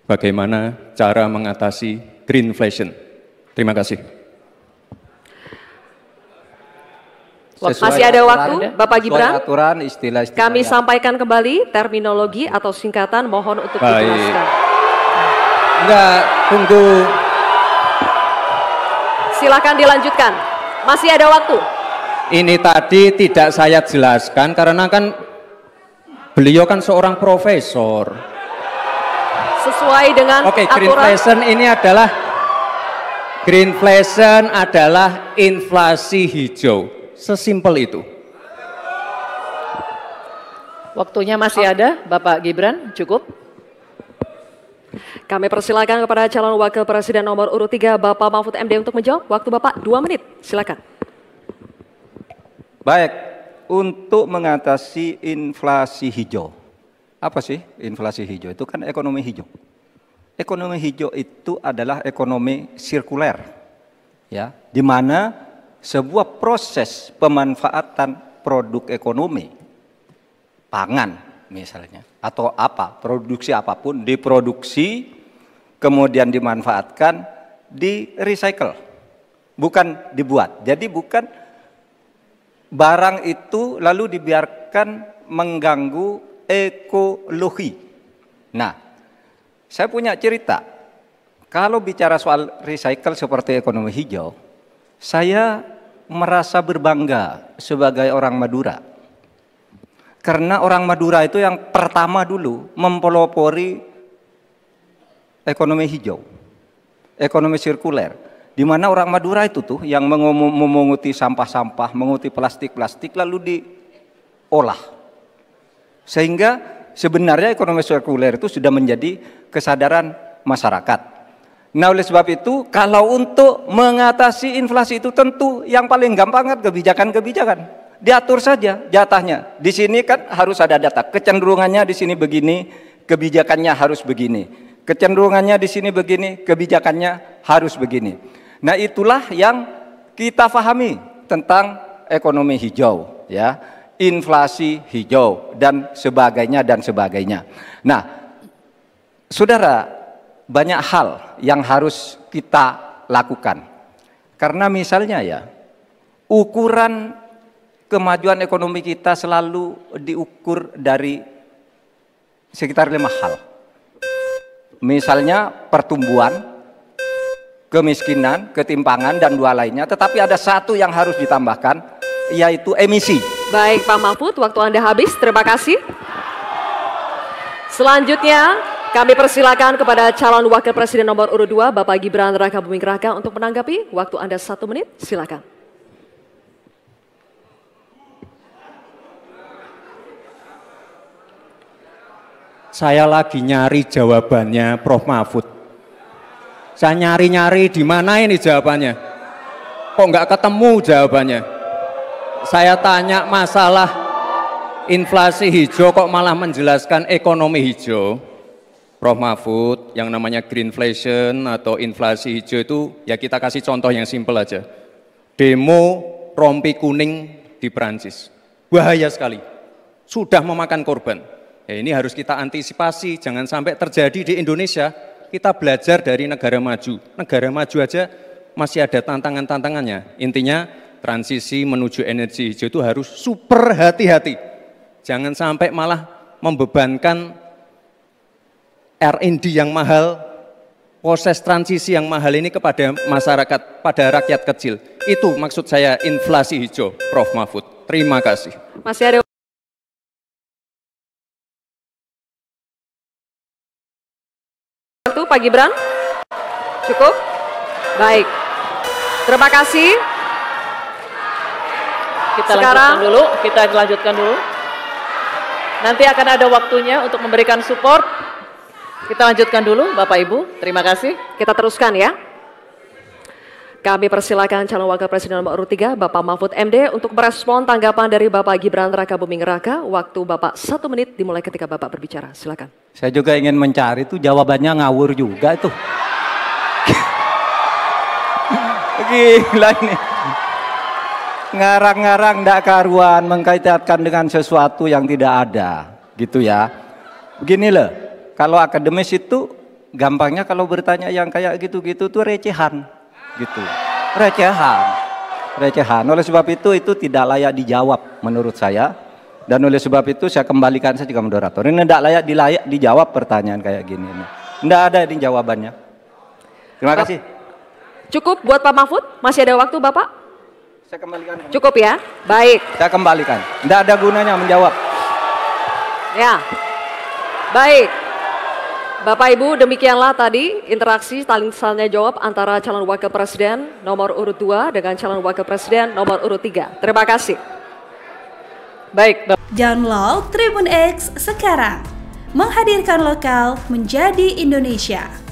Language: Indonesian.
bagaimana cara mengatasi greenflation. Terima kasih. Masih ada waktu, Bapak Gibran. Aturan, istilah kami sampaikan kembali terminologi atau singkatan, mohon untuk dijelaskan. Enggak, tunggu. Silakan dilanjutkan. Masih ada waktu. Ini tadi tidak saya jelaskan karena kan beliau kan seorang profesor. Sesuai dengan aturan. Greenflation adalah inflasi hijau. Sesimpel itu. Waktunya masih ada, Bapak Gibran, cukup. Kami persilakan kepada calon wakil presiden nomor urut 3, Bapak Mahfud MD untuk menjawab. Waktu Bapak 2 menit, silakan. Baik, untuk mengatasi inflasi hijau. Apa sih inflasi hijau? Itu kan ekonomi hijau. Ekonomi hijau itu adalah ekonomi sirkuler, ya, di mana sebuah proses pemanfaatan produk ekonomi, pangan misalnya, atau produksi apapun, diproduksi, kemudian dimanfaatkan, di recycle, bukan dibuat. Jadi bukan barang itu lalu dibiarkan mengganggu ekologi. Nah, saya punya cerita, kalau bicara soal recycle seperti ekonomi hijau, saya merasa berbangga sebagai orang Madura. Karena orang Madura itu yang pertama dulu mempelopori ekonomi hijau, ekonomi sirkuler. Di mana orang Madura itu tuh yang memunguti sampah-sampah, menguti plastik-plastik lalu diolah. Sehingga sebenarnya ekonomi sirkuler itu sudah menjadi kesadaran masyarakat. Nah, oleh sebab itu, kalau untuk mengatasi inflasi itu tentu yang paling gampang kan kebijakan-kebijakan. Diatur saja jatahnya. Di sini kan harus ada data. Kecenderungannya di sini begini, kebijakannya harus begini. Kecenderungannya di sini begini, kebijakannya harus begini. Nah, itulah yang kita pahami tentang ekonomi hijau, ya, inflasi hijau dan sebagainya dan sebagainya. Nah, saudara, banyak hal yang harus kita lakukan. Karena misalnya ya, ukuran kemajuan ekonomi kita selalu diukur dari sekitar 5 hal. Misalnya pertumbuhan, kemiskinan, ketimpangan, dan 2 lainnya. Tetapi ada 1 yang harus ditambahkan, yaitu emisi. Baik Pak Mahfud, waktu Anda habis. Terima kasih. Selanjutnya, kami persilakan kepada calon wakil presiden nomor urut 2, Bapak Gibran Rakabuming Raka untuk menanggapi. Waktu Anda 1 menit, silakan. Saya lagi nyari jawabannya Prof. Mahfud. Saya nyari-nyari di mana ini jawabannya. Kok nggak ketemu jawabannya. Saya tanya masalah inflasi hijau kok malah menjelaskan ekonomi hijau. Prof. Mahfud, yang namanya greenflation atau inflasi hijau itu ya kita kasih contoh yang simpel aja. Demo rompi kuning di Perancis. Bahaya sekali. Sudah memakan korban. Ya, ini harus kita antisipasi, jangan sampai terjadi di Indonesia. Kita belajar dari negara maju. Negara maju aja masih ada tantangan-tantangannya. Intinya transisi menuju energi hijau itu harus super hati-hati. Jangan sampai malah membebankan R&D yang mahal, proses transisi yang mahal ini kepada masyarakat, pada rakyat kecil. Itu maksud saya inflasi hijau, Prof. Mahfud. Terima kasih. Masih ada waktu, Pak Gibran? Cukup? Baik. Terima kasih. Kita lanjutkan dulu. Nanti akan ada waktunya untuk memberikan support. Kita lanjutkan dulu, Bapak Ibu. Terima kasih. Kita teruskan ya. Kami persilakan calon wakil presiden nomor urut 3, Bapak Mahfud MD untuk merespon tanggapan dari Bapak Gibran Rakabuming Raka. Waktu Bapak 1 menit dimulai ketika Bapak berbicara. Silakan. Saya juga ingin mencari itu jawabannya ngawur juga itu. Gila ini. Ngarang-ngarang ndak karuan mengkaitkan dengan sesuatu yang tidak ada, gitu ya. Begini loh, kalau akademis itu gampangnya kalau bertanya yang kayak gitu-gitu tuh recehan, gitu. Recehan. Oleh sebab itu tidak layak dijawab menurut saya. Dan oleh sebab itu saya kembalikan saja ke moderator. Ini tidak layak dijawab pertanyaan kayak gini. Tidak ada ini jawabannya. Terima kasih. Cukup buat Pak Mahfud? Masih ada waktu Bapak? Saya kembalikan. Cukup ya? Baik. Saya kembalikan. Tidak ada gunanya menjawab. Ya. Baik. Bapak Ibu, demikianlah tadi interaksi saling tanya jawab antara calon wakil presiden nomor urut 2 dengan calon wakil presiden nomor urut 3. Terima kasih. Baik. Download Tribun X sekarang. Menghadirkan lokal menjadi Indonesia.